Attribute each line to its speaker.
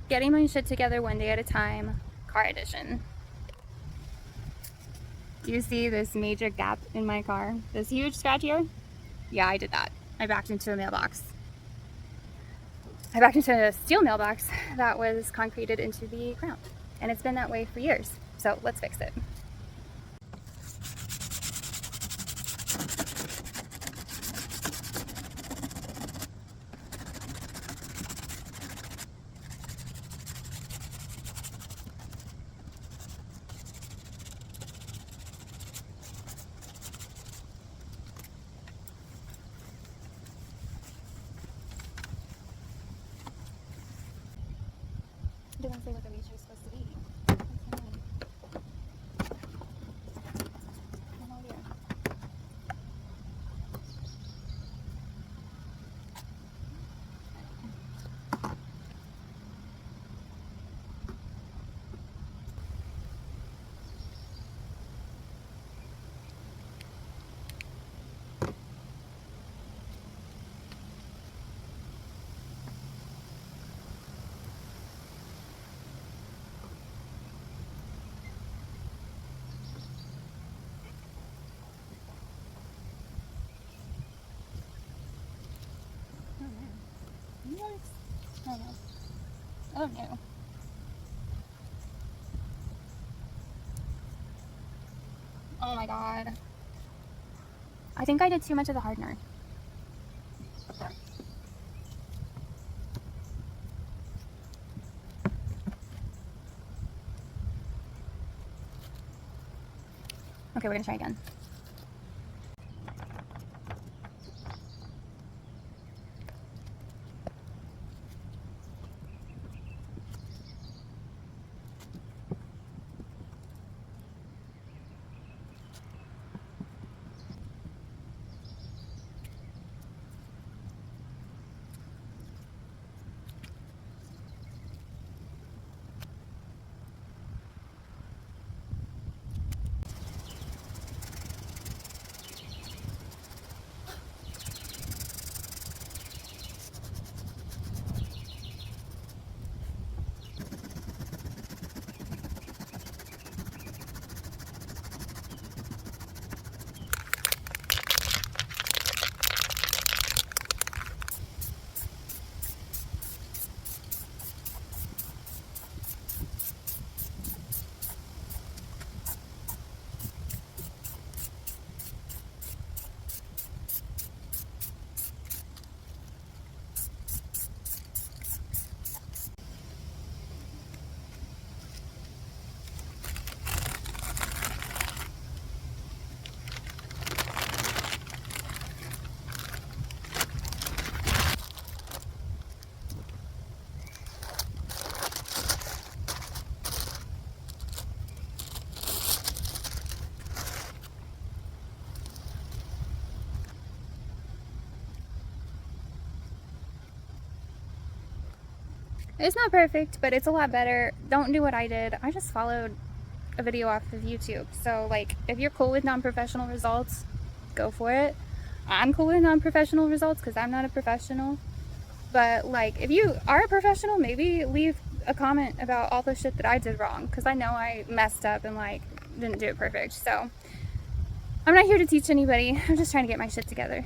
Speaker 1: Getting my shit together one day at a time, car edition. Do you see this major gap in my car? This huge scratch here? Yeah, I did that. I backed into a mailbox. I backed into a steel mailbox that was concreted into the ground. And it's been that way for years. So let's fix it. It doesn't say what the reach is supposed to be. No idea. Oh no. Oh no. Oh my god. I think I did too much of the hardener. Okay, we're gonna try again. It's not perfect, but it's a lot better. Don't do what I did. I just followed a video off of YouTube. So like, if you're cool with non-professional results, go for it. I'm cool with non-professional results because I'm not a professional. But like, if you are a professional, maybe leave a comment about all the shit that I did wrong, because I know I messed up and like didn't do it perfect. So I'm not here to teach anybody. I'm just trying to get my shit together.